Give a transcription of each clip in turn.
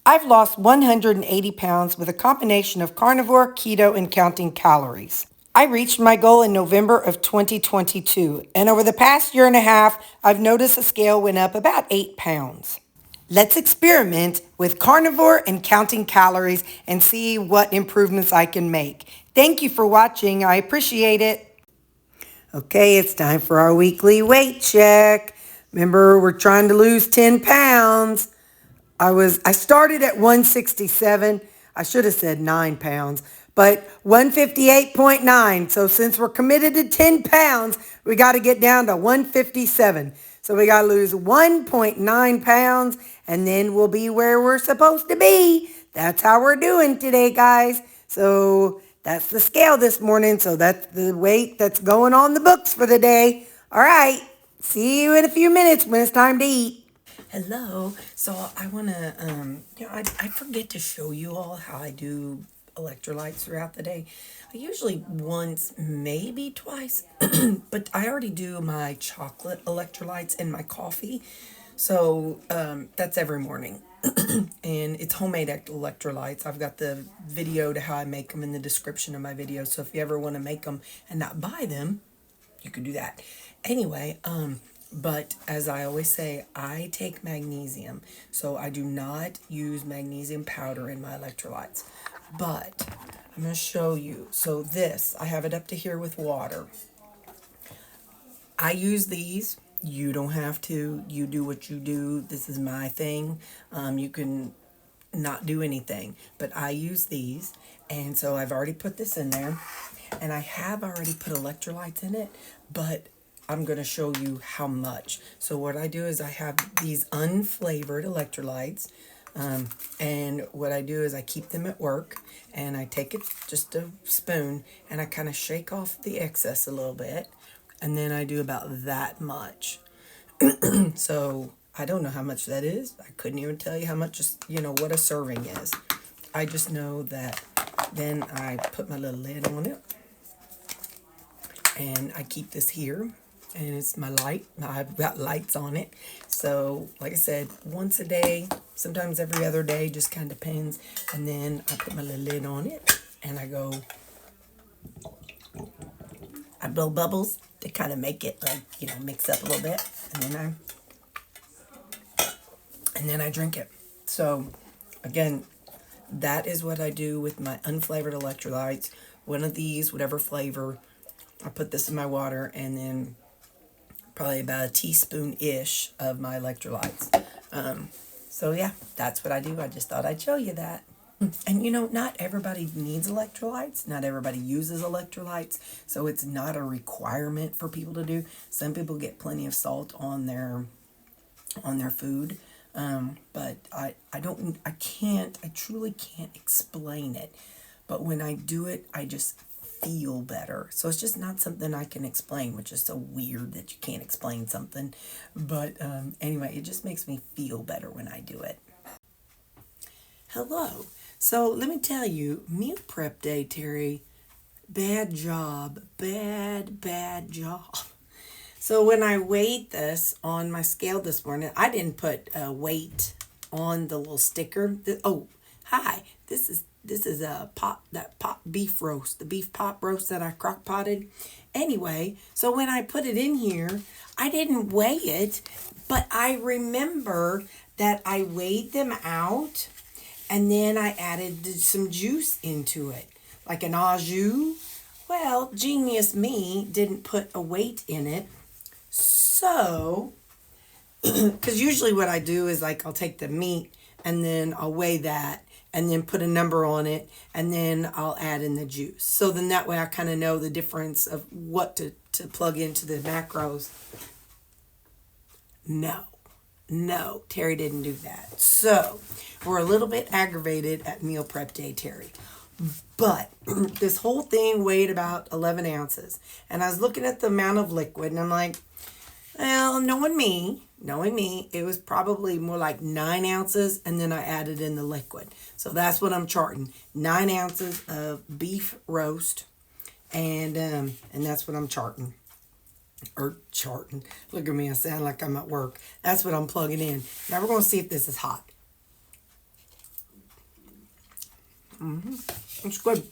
I've lost 180 pounds with a combination of carnivore, keto, and counting calories. I reached my goal in November of 2022, and over the past year and a half, I've noticed the scale went up about 8 pounds. Let's experiment with carnivore and counting calories and see what improvements I can make. Thank you for watching. I appreciate it. Okay, it's time for our weekly weight check. Remember, we're trying to lose 10 pounds. I started at 167. I should have said 9 pounds, but 158.9. So since we're committed to 10 pounds, we got to get down to 157. So we got to lose 1.9 pounds and then we'll be where we're supposed to be. That's how we're doing today, guys. So that's the scale this morning. So that's the weight that's going on the books for the day. All right. See you in a few minutes when it's time to eat. Hello. So I want to, I forget to show you all how I do electrolytes throughout the day. I usually once, maybe twice, but I already do my chocolate electrolytes in my coffee. So that's every morning. And it's homemade electrolytes. I've got the video to how I make them in the description of my video. So if you ever want to make them and not buy them, you could do that. Anyway, but as I always say, I take magnesium. So I do not use magnesium powder in my electrolytes. But I'm going to show you. So this, I have it up to here with water. I use these. You don't have to. You do what you do. This is my thing. You can not do anything. But I use these. And so I've already put this in there. And I have already put electrolytes in it. But I'm going to show you how much. So what I do is I have these unflavored electrolytes. And what I do is I keep them at work. And I take it, just a spoon, and I kind of shake off the excess a little bit. And then I do about that much. So I don't know how much that is. I couldn't even tell you how much, what a serving is. I just know that then I put my little lid on it. And I keep this here. And it's my light. I've got lights on it. So, like I said, once a day, sometimes every other day, just kind of depends. And then I put my little lid on it. And I go, I blow bubbles to kind of make it mix up a little bit. And then I drink it. So, again, that is what I do with my unflavored electrolytes. One of these, whatever flavor, I put this in my water and then probably about a teaspoon-ish of my electrolytes. So yeah, that's what I do. I just thought I'd show you that. And not everybody needs electrolytes. Not everybody uses electrolytes. So it's not a requirement for people to do. Some people get plenty of salt on their food. But I truly can't explain it. But when I do it, I just feel better. So it's just not something I can explain, which is so weird that you can't explain something. But anyway, it just makes me feel better when I do it. Hello. So let me tell you, meal prep day, Terry, bad job. Bad job. So when I weighed this on my scale this morning, I didn't put a weight on the little sticker. Oh, hi. This is a pot beef roast, the beef pop roast that I crock potted. Anyway, so when I put it in here, I didn't weigh it, but I remember that I weighed them out and then I added some juice into it, like an au jus. Well, genius me didn't put a weight in it. So, because usually what I do is I'll take the meat and then I'll weigh that and then put a number on it and then I'll add in the juice. So then that way I kind of know the difference of what to plug into the macros. No, Terry didn't do that. So we're a little bit aggravated at meal prep day, Terry. But this whole thing weighed about 11 ounces. And I was looking at the amount of liquid and I'm like, well, knowing me, it was probably more like 9 ounces, and then I added in the liquid. So that's what I'm charting. 9 ounces of beef roast, and that's what I'm charting. Look at me, I sound like I'm at work. That's what I'm plugging in. Now we're going to see if this is hot. It's good.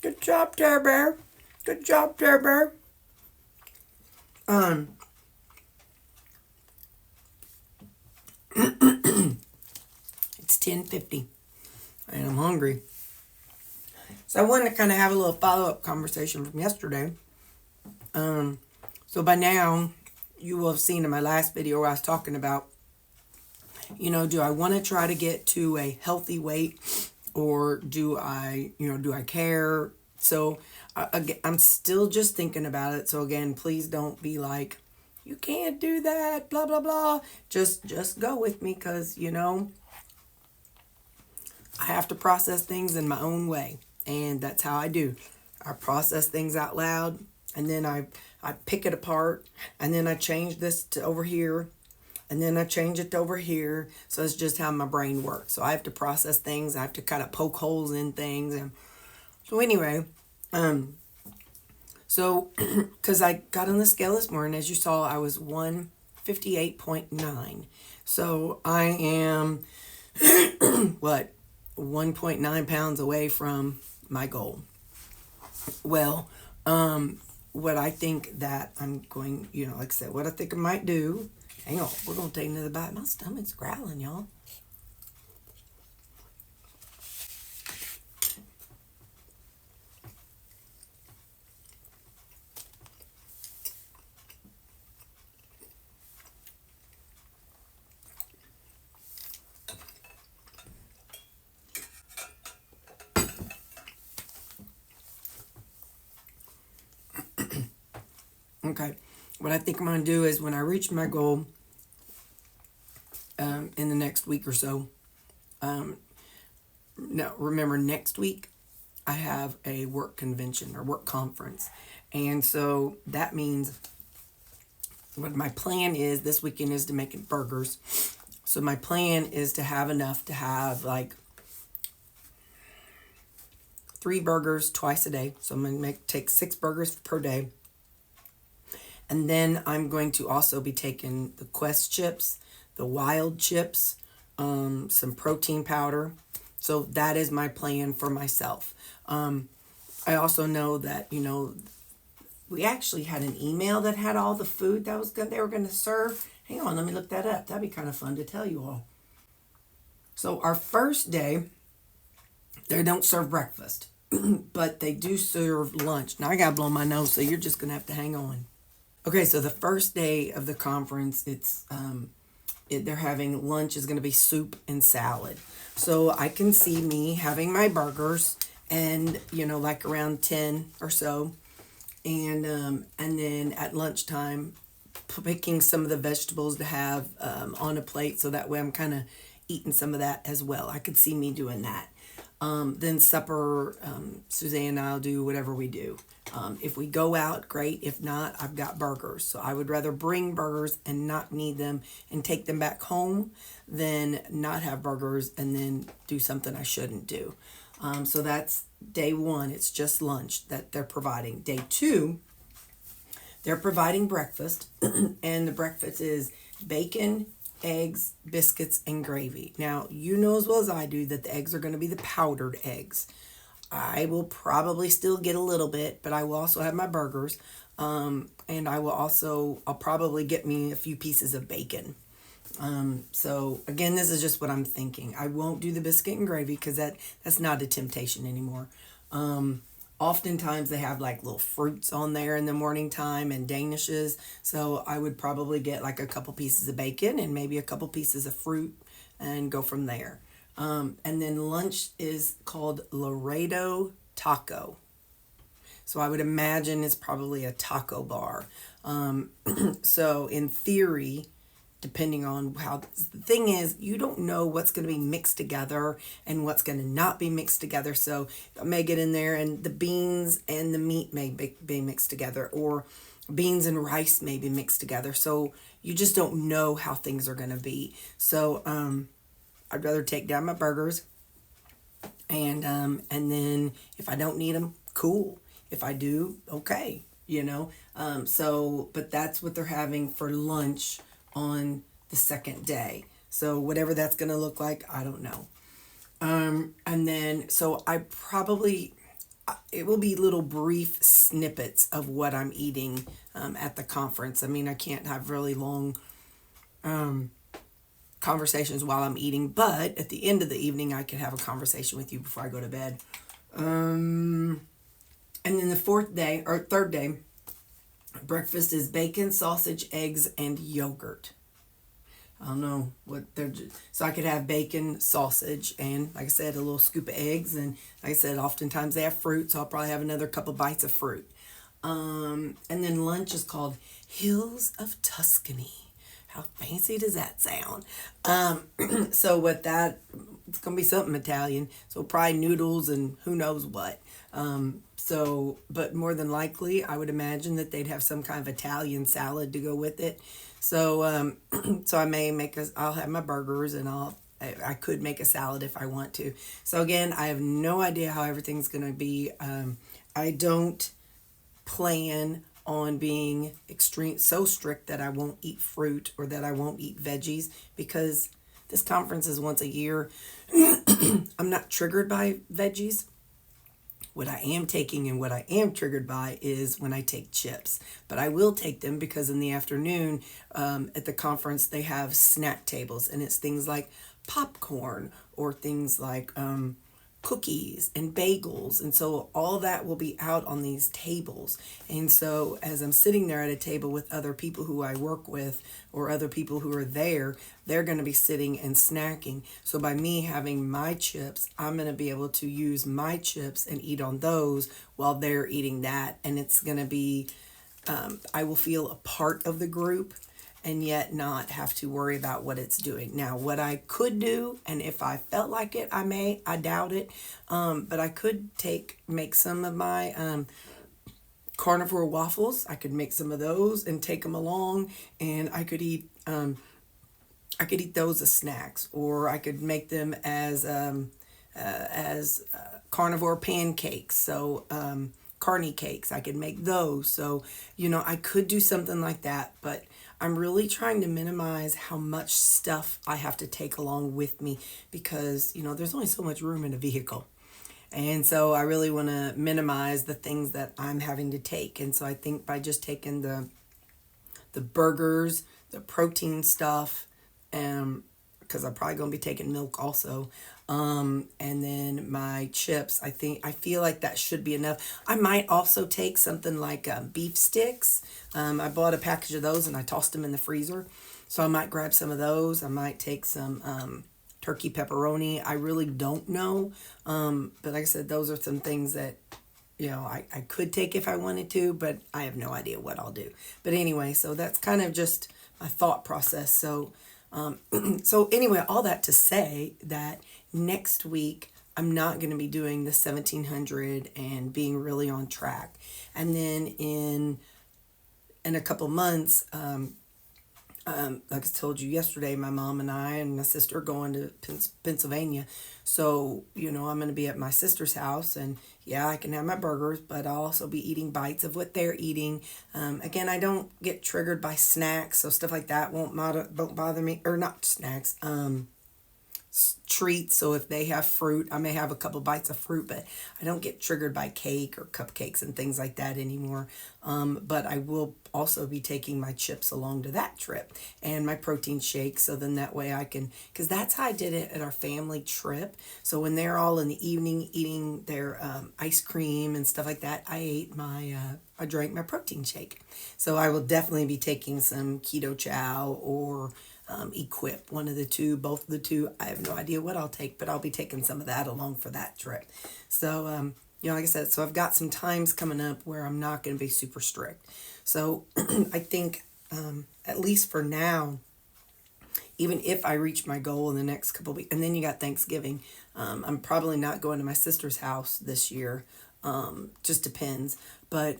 Good job, Terri Bear. Good job, Terri Bear. It's 10:50, and I'm hungry. So I wanted to kind of have a little follow-up conversation from yesterday. So by now, you will have seen in my last video where I was talking about, do I want to try to get to a healthy weight, or do I care? So I'm still just thinking about it. So again, please don't be like, you can't do that, blah, blah, blah. Just go with me, because, I have to process things in my own way. And that's how I do. I process things out loud, and then I pick it apart, and then I change this to over here, and then I change it to over here. So it's just how my brain works. So I have to process things. I have to kind of poke holes in things. And so anyway, so because I got on the scale this morning, as you saw, I was 158.9. So I am, 1.9 pounds away from my goal. Well, what I think that I'm going, like I said, what I think I might do. Hang on, we're going to take another bite. My stomach's growling, y'all. Okay, what I think I'm going to do is when I reach my goal in the next week or so, now remember next week I have a work convention or work conference. And so that means what my plan is this weekend is to make burgers. So my plan is to have enough to have like 3 burgers twice a day. So I'm going to take 6 burgers per day. And then I'm going to also be taking the Quest chips, the wild chips, some protein powder. So that is my plan for myself. I also know that, we actually had an email that had all the food that they were going to serve. Hang on, let me look that up. That'd be kind of fun to tell you all. So our first day, they don't serve breakfast, but they do serve lunch. Now I got to blow my nose, so you're just going to have to hang on. Okay, so the first day of the conference, they're having lunch is going to be soup and salad. So I can see me having my burgers and, like around 10 or so. And then at lunchtime, picking some of the vegetables to have on a plate. So that way I'm kind of eating some of that as well. I could see me doing that. Then supper, Suzanne and I'll do whatever we do. If we go out, great. If not, I've got burgers. So I would rather bring burgers and not need them and take them back home than not have burgers and then do something I shouldn't do. So that's day 1. It's just lunch that they're providing. Day 2, they're providing breakfast. And the breakfast is bacon, eggs, biscuits, and gravy. Now, you know as well as I do that the eggs are going to be the powdered eggs. I will probably still get a little bit, but I will also have my burgers. And I'll probably get me a few pieces of bacon. So again, this is just what I'm thinking. I won't do the biscuit and gravy because that's not a temptation anymore. Oftentimes they have like little fruits on there in the morning time and danishes. So I would probably get like a couple pieces of bacon and maybe a couple pieces of fruit and go from there. And then lunch is called Girardeau taco. So I would imagine it's probably a taco bar. So in theory, depending on how the thing is, you don't know what's going to be mixed together and what's going to not be mixed together. So I may get in there and the beans and the meat may be mixed together, or beans and rice may be mixed together. So you just don't know how things are going to be. So I'd rather take down my burgers, and then if I don't need them, cool. If I do, okay, but that's what they're having for lunch on the second day. So whatever that's going to look like, I don't know. And then, so I probably, it will be little brief snippets of what I'm eating at the conference. I mean, I can't have really long conversations while I'm eating, but at the end of the evening, I can have a conversation with you before I go to bed. And then the third day, breakfast is bacon, sausage, eggs, and yogurt. I don't know what they're so I could have bacon, sausage, and like I said, a little scoop of eggs. And like I said, oftentimes they have fruit, so I'll probably have another couple bites of fruit. And then lunch is called Hills of Tuscany. How fancy does that sound? So with that, it's gonna be something Italian. So probably noodles and who knows what. But more than likely, I would imagine that they'd have some kind of Italian salad to go with it. So, so I may I'll have my burgers and I could make a salad if I want to. So again, I have no idea how everything's going to be. I don't plan on being so strict that I won't eat fruit or that I won't eat veggies, because this conference is once a year. I'm not triggered by veggies. What I am taking and what I am triggered by is when I take chips. But I will take them because in the afternoon at the conference they have snack tables, and it's things like popcorn or things like cookies and bagels. And so all that will be out on these tables. And so as I'm sitting there at a table with other people who I work with or other people who are there, they're going to be sitting and snacking. So by me having my chips, I'm going to be able to use my chips and eat on those while they're eating that. And it's going to be, I will feel a part of the group and yet not have to worry about what it's doing. Now, what I could do, and if I felt like it, I doubt it, but I could make some of my carnivore waffles. I could make some of those and take them along, and I could eat those as snacks, or I could make them as carnivore pancakes. So carny cakes, I could make those. So I could do something like that, but I'm really trying to minimize how much stuff I have to take along with me, because there's only so much room in a vehicle. And so I really want to minimize the things that I'm having to take. And so I think by just taking the burgers, the protein stuff, because I'm probably going to be taking milk also, and then my chips, I feel like that should be enough. I might also take something like beef sticks. I bought a package of those and I tossed them in the freezer. So I might grab some of those. I might take some turkey pepperoni. I really don't know. But like I said, those are some things that I could take if I wanted to, but I have no idea what I'll do. But anyway, so that's kind of just my thought process. So so anyway, all that to say that next week I'm not going to be doing the 1700 and being really on track. And then in a couple months, like I told you yesterday, my mom and I and my sister are going to Pennsylvania. So, I'm going to be at my sister's house, and yeah, I can have my burgers, but I'll also be eating bites of what they're eating. Again, I don't get triggered by snacks, so stuff like that won't bother me, or not snacks, treats. So if they have fruit, I may have a couple bites of fruit, but I don't get triggered by cake or cupcakes and things like that anymore. But I will also be taking my chips along to that trip and my protein shake. So then that way I can, because that's how I did it at our family trip. So when they're all in the evening eating their ice cream and stuff like that, I drank my protein shake. So I will definitely be taking some keto chow or Equip, one of the two, both of the two. I have no idea what I'll take, but I'll be taking some of that along for that trip. So, like I said, so I've got some times coming up where I'm not going to be super strict. So I think, at least for now, even if I reach my goal in the next couple of weeks, and then you got Thanksgiving, I'm probably not going to my sister's house this year. Just depends. But,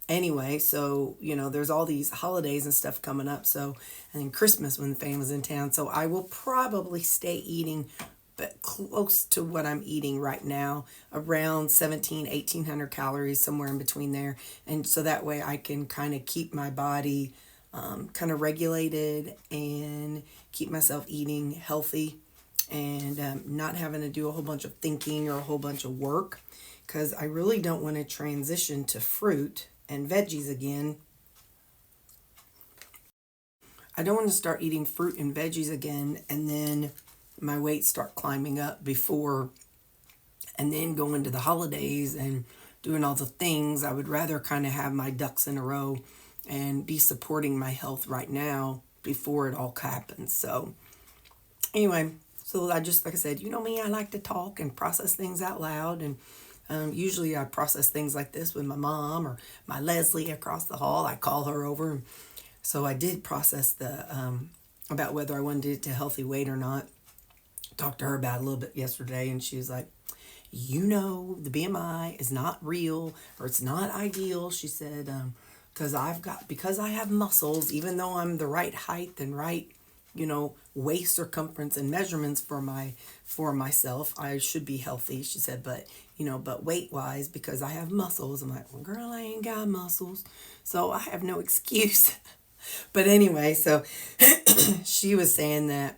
anyway, so, there's all these holidays and stuff coming up. So, and then Christmas when the family's in town. So I will probably stay eating but close to what I'm eating right now, around 1,800 calories, somewhere in between there. And so that way I can kind of keep my body kind of regulated and keep myself eating healthy and not having to do a whole bunch of thinking or a whole bunch of work, because I really don't want to transition to fruit and veggies again. I don't want to start eating fruit and veggies again and then my weight start climbing up before and then go into the holidays and doing all the things. I would rather kind of have my ducks in a row and be supporting my health right now before it all happens. So anyway, so I just, like I said, you know me, I like to talk and process things out loud. And usually I process things like this with my mom or my Leslie across the hall. I call her over. So I did process the about whether I wanted to get to healthy weight or not. Talked to her about it a little bit yesterday, and she was like, you know, the BMI is not real, or it's not ideal. She said, because I have muscles, even though I'm the right height and right, waist circumference and measurements for myself, I should be healthy. She said, but weight wise, because I have muscles, I'm like, well, girl, I ain't got muscles, so I have no excuse. But anyway, so she was saying that,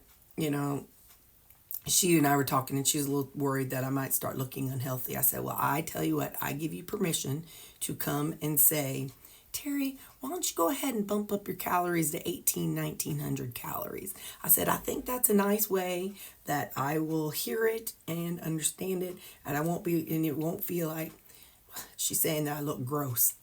she and I were talking, and she was a little worried that I might start looking unhealthy. I said, well, I tell you what, I give you permission to come and say, Terri, why don't you go ahead and bump up your calories to 1900 calories? I said, I think that's a nice way that I will hear it and understand it, and it won't feel like she's saying that I look gross,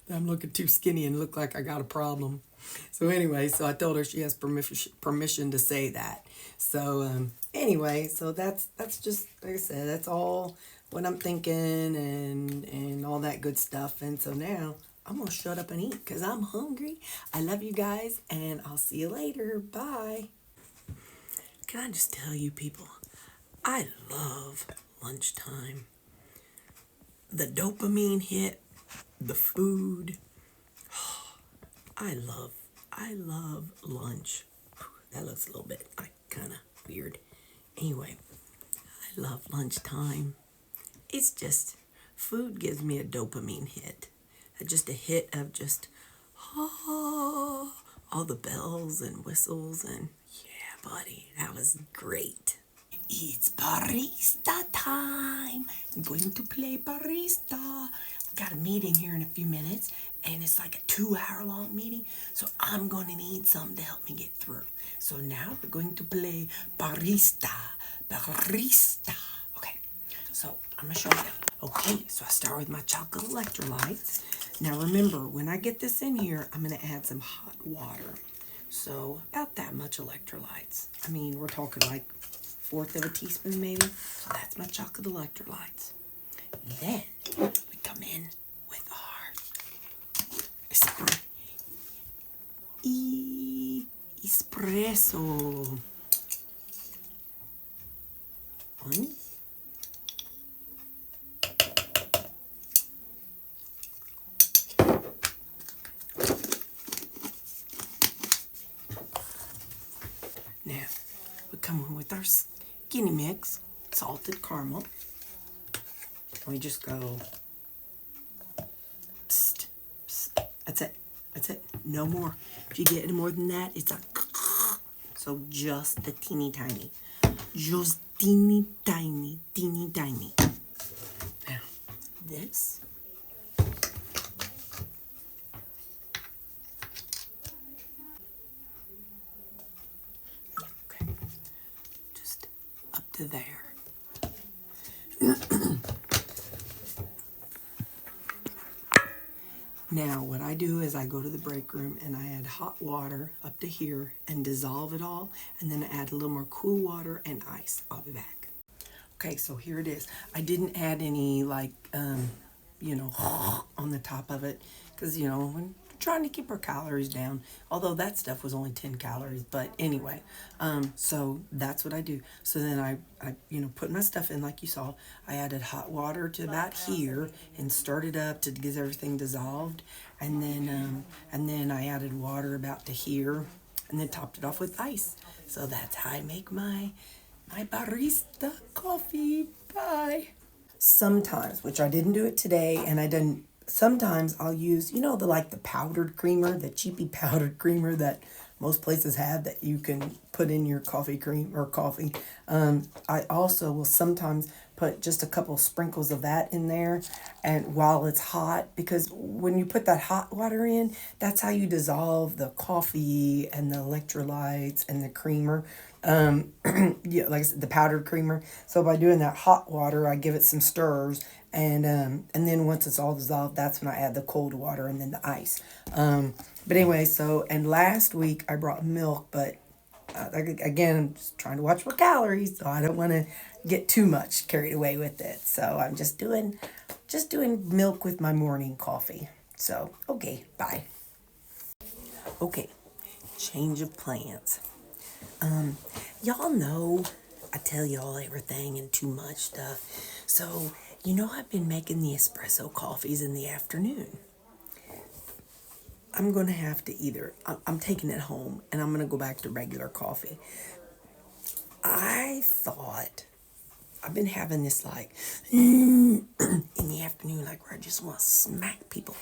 that I'm looking too skinny and look like I got a problem. So anyway, so I told her she has permission to say that. So anyway, so that's just, like I said, that's all what I'm thinking and all that good stuff. And so now I'm gonna shut up and eat because I'm hungry. I love you guys, and I'll see you later. Bye. Can I just tell you, people, I love lunchtime. The dopamine hit, the food. I love lunch. That looks a little bit like kind of weird. Anyway, I love lunchtime. It's just, food gives me a dopamine hit. Just a hit of just, all the bells and whistles, and yeah, buddy, that was great. It's barista time. I'm going to play barista. We got a meeting here in a few minutes, and it's like a 2-hour long meeting, so I'm going to need something to help me get through. So now we're going to play barista. Okay, so I'm going to show you. Okay, so I start with my chocolate electrolytes. Now remember, when I get this in here, I'm going to add some hot water. So about that much electrolytes. I mean, we're talking like 1/4 of a teaspoon maybe. So that's my chocolate electrolytes. Then we come in with our espresso. One. Now we come in with our skinny mix, salted caramel. We just go, psst, psst. That's it. No more. If you get any more than that, it's a so just the teeny tiny. Just teeny tiny. Now, this. Okay. Just up to there. Now, what I do is I go to the break room and I add hot water up to here and dissolve it all, and then I add a little more cool water and ice. I'll be back. Okay, so here it is. I didn't add any, on the top of it, because, when trying to keep our calories down, although that stuff was only 10 calories, but anyway, so that's what I do. So then I put my stuff in like you saw. I added hot water to about here and stirred it up to get everything dissolved, and then I added water about to here, and then topped it off with ice. So that's how I make my barista coffee. Bye. Sometimes, which I didn't do it today, and I didn't sometimes I'll use, the powdered creamer, the cheapy powdered creamer that most places have that you can put in your coffee cream or coffee. I also will sometimes put just a couple sprinkles of that in there, and while it's hot, because when you put that hot water in, that's how you dissolve the coffee and the electrolytes and the creamer. Yeah, like I said, the powdered creamer. So by doing that hot water, I give it some stirs, and then once it's all dissolved, that's when I add the cold water and then the ice. But anyway, and last week I brought milk, but again, I'm just trying to watch my calories, so I don't want to get too much carried away with it. So I'm just doing milk with my morning coffee. So okay, bye. Okay, change of plans. Y'all know I tell y'all everything and too much stuff. So, I've been making the espresso coffees in the afternoon. I'm going to have to I'm taking it home and I'm going to go back to regular coffee. I thought I've been having this like in the afternoon, like where I just want to smack people.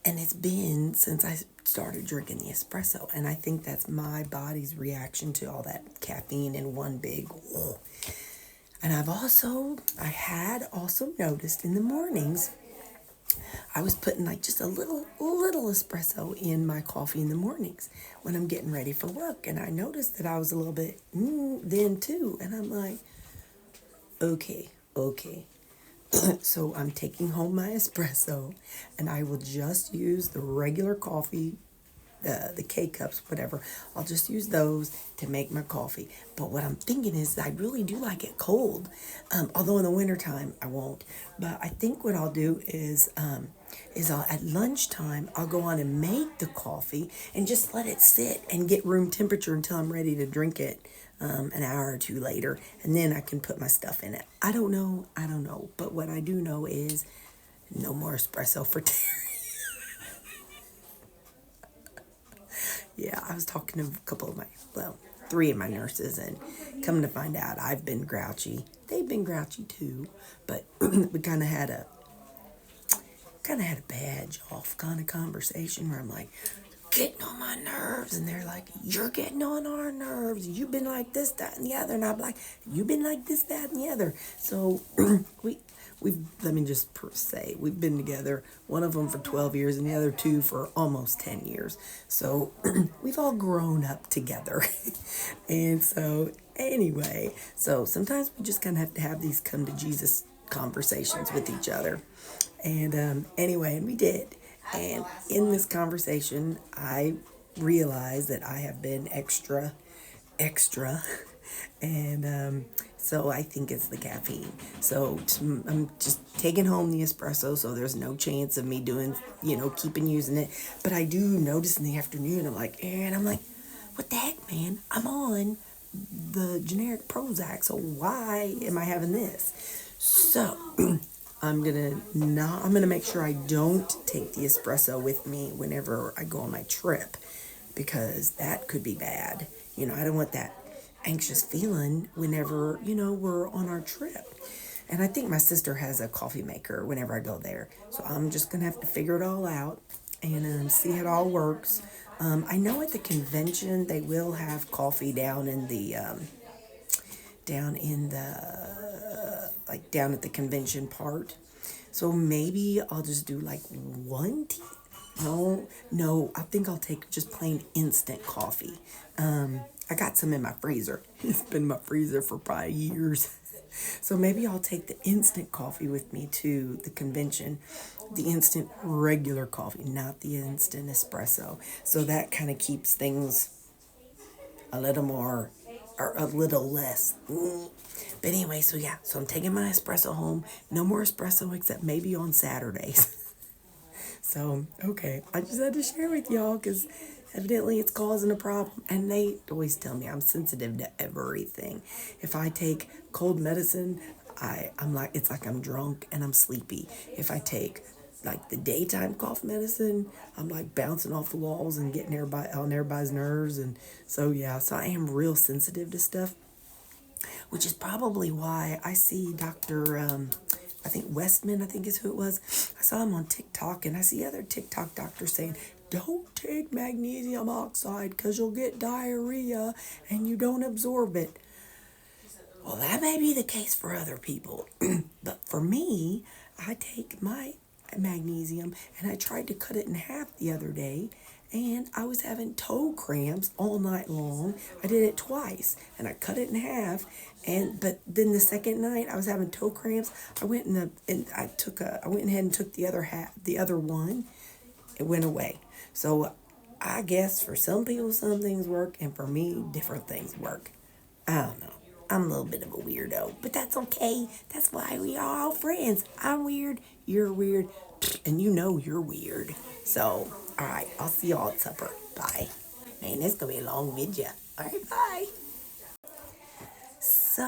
And it's been since I started drinking the espresso. And I think that's my body's reaction to all that caffeine in one big. And I had also noticed in the mornings, I was putting like just a little espresso in my coffee in the mornings when I'm getting ready for work. And I noticed that I was a little bit then too. And I'm like, okay. So I'm taking home my espresso and I will just use the regular coffee, the K cups, whatever. I'll just use those to make my coffee. But what I'm thinking is I really do like it cold. Although in the wintertime I won't. But I think what I'll do is at lunchtime I'll go on and make the coffee and just let it sit and get room temperature until I'm ready to drink it. An hour or two later, and then I can put my stuff in it. I don't know. But what I do know is no more espresso for Terri. Yeah, I was talking to three of my nurses, and coming to find out, I've been grouchy. They've been grouchy too, but we kind of had a badge off kind of conversation where I'm like, getting on my nerves, and they're like, you're getting on our nerves, you've been like this, that, and the other, and I'm like, you've been like this, that, and the other. So let me just say, we've been together, one of them for 12 years and the other two for almost 10 years. So we've all grown up together. And so anyway, so sometimes we just kind of have to have these come to Jesus conversations with each other. And anyway, and we did. And in this conversation, I realized that I have been extra. And so I think it's the caffeine. So I'm just taking home the espresso, so there's no chance of me doing, keeping using it. But I do notice in the afternoon, I'm like, what the heck, man? I'm on the generic Prozac, so why am I having this? So I'm gonna make sure I don't take the espresso with me whenever I go on my trip, because that could be bad. I don't want that anxious feeling whenever, we're on our trip. And I think my sister has a coffee maker whenever I go there. So I'm just gonna have to figure it all out and see how it all works. I know at the convention they will have coffee down at the convention part. So maybe I'll just do like one tea. No, I think I'll take just plain instant coffee. I got some in my freezer. It's been in my freezer for probably years. So maybe I'll take the instant coffee with me to the convention. The instant regular coffee, not the instant espresso. So that kind of keeps things a little more or a little less. But anyway, so I'm taking my espresso home. No more espresso except maybe on Saturdays. So, okay, I just had to share with y'all because evidently it's causing a problem. And they always tell me I'm sensitive to everything. If I take cold medicine, it's like I'm drunk and I'm sleepy. If I take like the daytime cough medicine, I'm like bouncing off the walls and getting on everybody's nerves. And so I am real sensitive to stuff, which is probably why I see Dr. I think Westman, I think is who it was. I saw him on TikTok, and I see other TikTok doctors saying, don't take magnesium oxide because you'll get diarrhea and you don't absorb it. Well, that may be the case for other people. But for me, I take my magnesium, and I tried to cut it in half the other day, and I was having toe cramps all night long. I did it twice, and I cut it in half, but then the second night I was having toe cramps. I went I went ahead and took the other half, the other one. It went away. So I guess for some people some things work, and for me different things work. I don't know. I'm a little bit of a weirdo, but that's okay. That's why we are all friends. I'm weird, you're weird, and you know you're weird. So, all right, I'll see y'all at supper. Bye. Man, this is going to be a long video. All right, bye. So,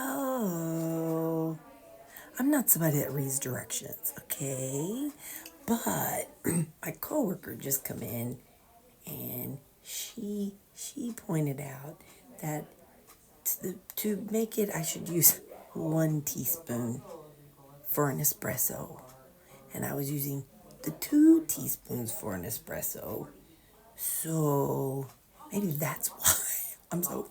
I'm not somebody that reads directions, okay? But my coworker just come in, and she pointed out that to make it, I should use 1 teaspoon for an espresso. And I was using the 2 teaspoons for an espresso. So maybe that's why I'm so...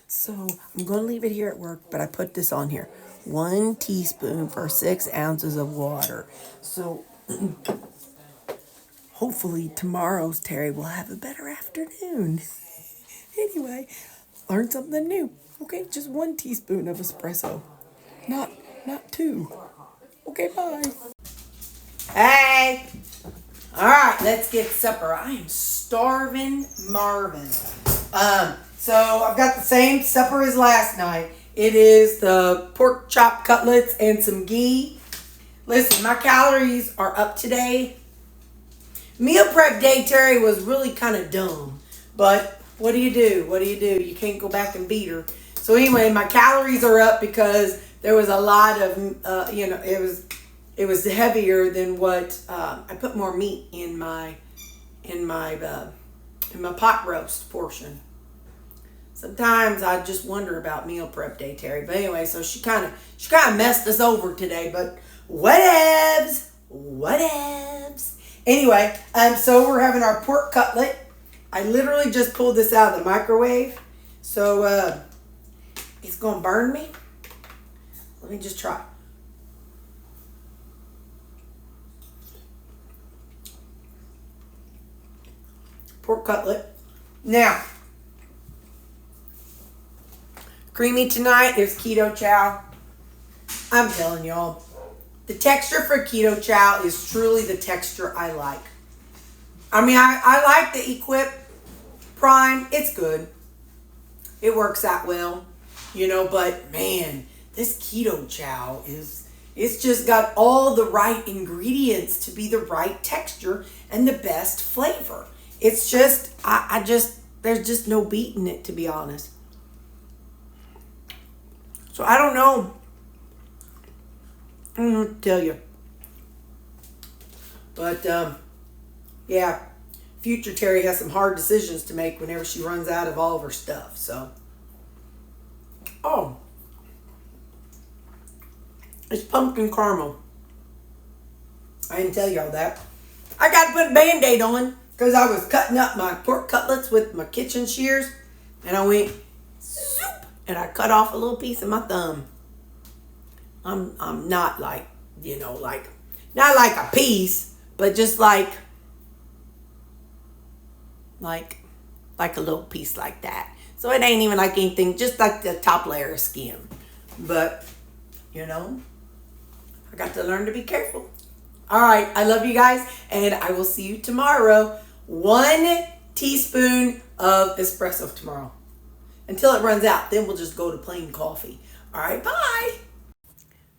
So I'm going to leave it here at work, but I put this on here. 1 teaspoon for 6 ounces of water. So hopefully tomorrow's Terri will have a better afternoon. Anyway, learn something new. Okay, just 1 teaspoon of espresso. Not 2. Okay, bye. Hey! Alright, let's get supper. I am starving Marvin. So I've got the same supper as last night. It is the pork chop cutlets and some ghee. Listen, my calories are up today. Meal prep day, Terri, was really kind of dumb. But what do you do? What do? You can't go back and beat her. So anyway, my calories are up because there was a lot of, it was heavier than what, I put more meat in my pot roast portion. Sometimes I just wonder about meal prep day, Terri. But anyway, so she kind of messed us over today. But whatevs. Anyway, so we're having our pork cutlet. I literally just pulled this out of the microwave. So it's gonna burn me. Let me just try. Pork cutlet. Now, creamy tonight is keto chow. I'm telling y'all, the texture for keto chow is truly the texture I like. I mean, I like the Equip Prime. It's good. It works out well, but man, this keto chow it's just got all the right ingredients to be the right texture and the best flavor. It's just, there's just no beating it, to be honest. So I don't know. I don't know what to tell you. But, yeah, future Terri has some hard decisions to make whenever she runs out of all of her stuff. So, oh, it's pumpkin caramel. I didn't tell y'all that. I got to put a Band-Aid on because I was cutting up my pork cutlets with my kitchen shears, and I went zoop, and I cut off a little piece of my thumb. I'm not like, not like a piece, but just like a little piece like that. So it ain't even like anything, just like the top layer of skin. But, I got to learn to be careful. All right, I love you guys, and I will see you tomorrow. 1 teaspoon of espresso tomorrow. Until it runs out, then we'll just go to plain coffee. All right, bye.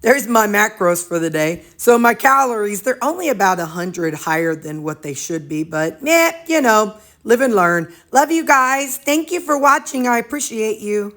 There's my macros for the day. So my calories, they're only about 100 higher than what they should be. But, live and learn. Love you guys. Thank you for watching. I appreciate you.